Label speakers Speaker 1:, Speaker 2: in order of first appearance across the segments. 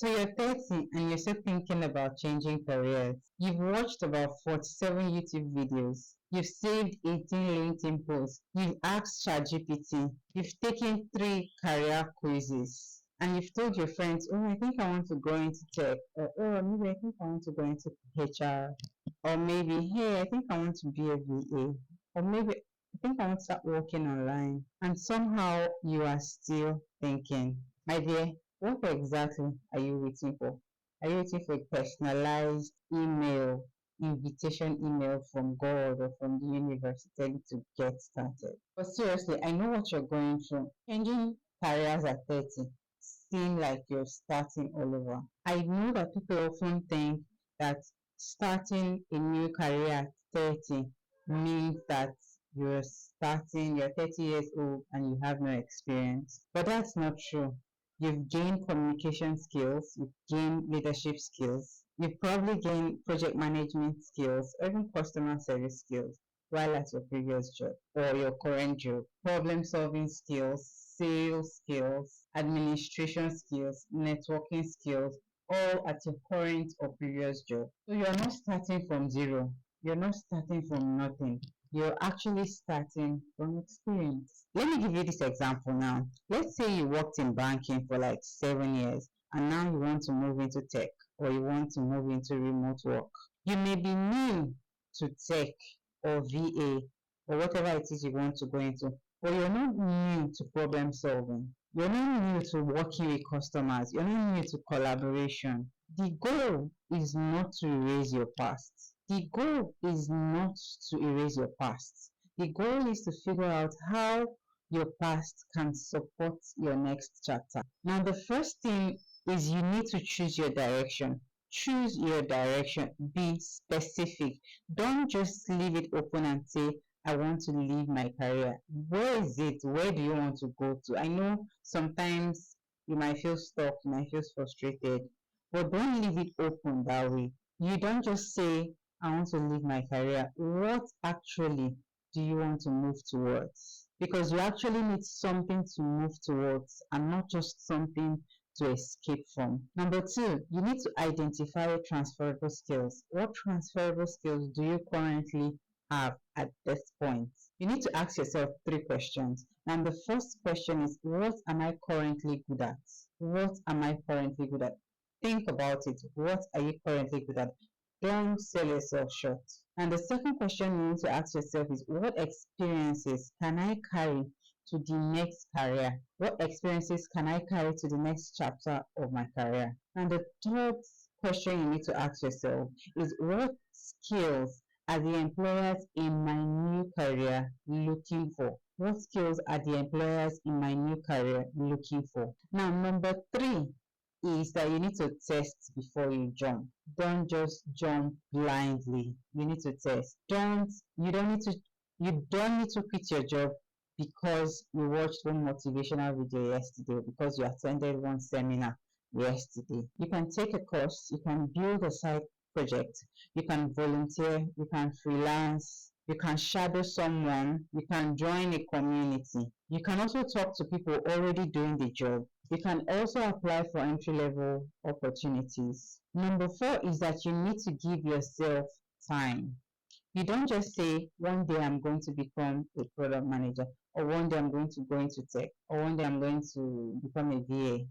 Speaker 1: So you're 30 and you're still thinking about changing careers. You've watched about 47 YouTube videos. You've saved 18 LinkedIn posts. You've asked ChatGPT. You've taken 3 career quizzes. And you've told your friends, oh, I think I want to go into tech. Or, oh, maybe I think I want to go into HR. Or maybe, hey, I think I want to be a VA. Or maybe I think I want to start working online. And somehow you are still thinking, my dear, what exactly are you waiting for? Are you waiting for a personalized email, invitation email from God or from the universe to tell you to get started? But seriously, I know what you're going through. Changing careers at 30 seem like you're starting all over. I know that people often think that starting a new career at 30 means that you're 30 years old and you have no experience. But that's not true. You've gained communication skills, you've gained leadership skills, you've probably gained project management skills, or even customer service skills while at your previous job or your current job. Problem solving skills, sales skills, administration skills, networking skills, all at your current or previous job. So you're not starting from zero. You're not starting from nothing. You're actually starting from experience. Let me give you this example now. Let's say you worked in banking for like 7 years and now you want to move into tech or you want to move into remote work. You may be new to tech or VA or whatever it is you want to go into, but you're not new to problem solving. You're not new to working with customers. You're not new to collaboration. The goal is not to erase your past. The goal is not to erase your past. The goal is to figure out how your past can support your next chapter. Now, the first thing is you need to choose your direction. Choose your direction. Be specific. Don't just leave it open and say, I want to leave my career. Where is it? Where do you want to go to? I know sometimes you might feel stuck, you might feel frustrated, but don't leave it open that way. You don't just say, I want to leave my career. What actually do you want to move towards? Because you actually need something to move towards and not just something to escape from. Number two, you need to identify transferable skills. What transferable skills do you currently have at this point? You need to ask yourself 3 questions. And the first question is, what am I currently good at? What am I currently good at? Think about it. What are you currently good at? Don't sell yourself short. And the second question you need to ask yourself is, what experiences can I carry to the next career? What experiences can I carry to the next chapter of my career? And the third question you need to ask yourself is, what skills are the employers in my new career looking for? What skills are the employers in my new career looking for? Now, number three is that you need to test before you jump. Don't just jump blindly. You need to test. You don't need to quit your job because you watched one motivational video yesterday, because you attended one seminar yesterday. You can take a course, you can build a side project, you can volunteer, you can freelance, you can shadow someone, you can join a community. You can also talk to people already doing the job. You can also apply for entry level opportunities. Number four is that you need to give yourself time. You don't just say, one day I'm going to become a product manager, or one day I'm going to go into tech, or one day I'm going to become a VA.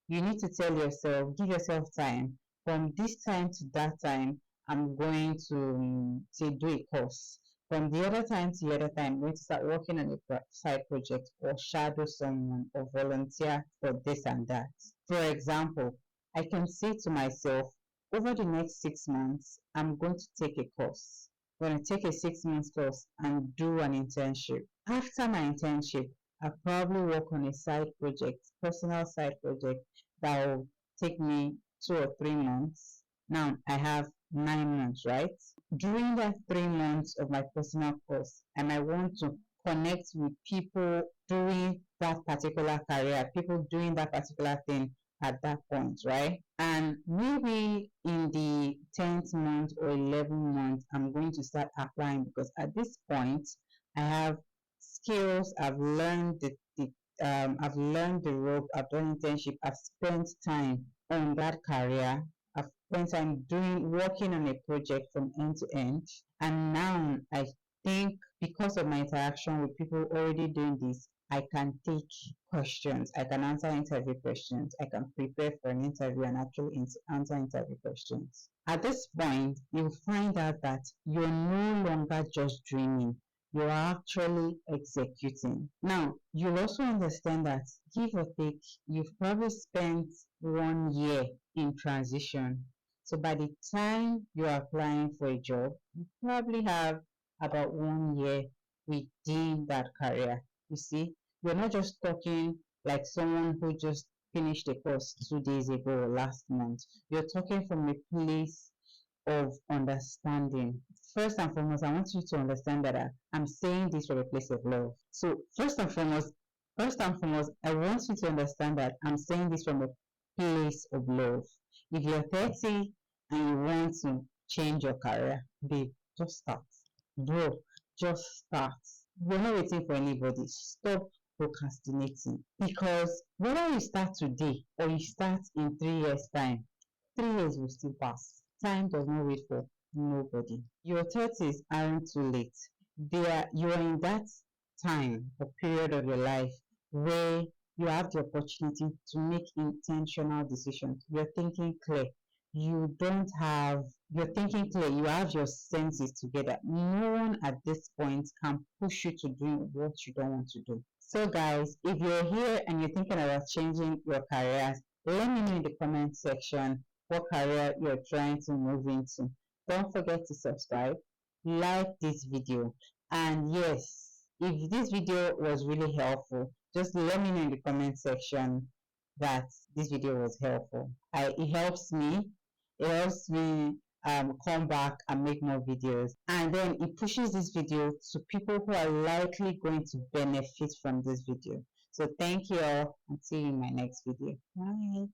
Speaker 1: You need to tell yourself, give yourself time. From this time to that time, I'm going to say do a course. From the other time to the other time, I'm going to start working on a side project or shadow someone or volunteer for this and that. For example, I can say to myself, over the next 6 months, I'm going to take a course. I'm going to take a 6 month course and do an internship. After my internship, I'll probably work on a side project, personal side project that will take me 2 or 3 months. Now I have 9 months, right? During that 3 months of my personal course, I might want to connect with people doing that particular career, people doing that particular thing at that point, right? And maybe in the 10th month or 11th month, I'm going to start applying, because at this point, I have skills, I've learned the rope, I've done internship, I've spent time on that career. I've spent time working on a project from end to end. And now I think because of my interaction with people already doing this, I can take questions. I can answer interview questions. I can prepare for an interview and actually answer interview questions. At this point, you'll find out that you're no longer just dreaming. You're actually executing. Now, you'll also understand that, give or take, you've probably spent 1 year in transition. So by the time you're applying for a job, you probably have about 1 year within that career. You see, you're not just talking like someone who just finished a course 2 days ago or last month. You're talking from a place of understanding. First and foremost, I want you to understand that I'm saying this from a place of love. So first and foremost, I want you to understand that I'm saying this from a place of love. If you're 30 and you want to change your career, babe, just start. Bro, just start. You're not waiting for anybody. Stop procrastinating. Because whether you start today or you start in 3 years' time, 3 years will still pass. Time does not wait for nobody. Your 30s aren't too late. You are in that time or period of your life where you have the opportunity to make intentional decisions. You're thinking clear. You're thinking clear. You have your senses together. No one at this point can push you to do what you don't want to do. So, guys, if you're here and you're thinking about changing your careers, let me know in the comment section what career you're trying to move into. Don't forget to subscribe, like this video, and yes, if this video was really helpful, just let me know in the comment section that this video was helpful. It helps me come back and make more videos, and then it pushes this video to people who are likely going to benefit from this video. So thank you all, and see you in my next video. Bye.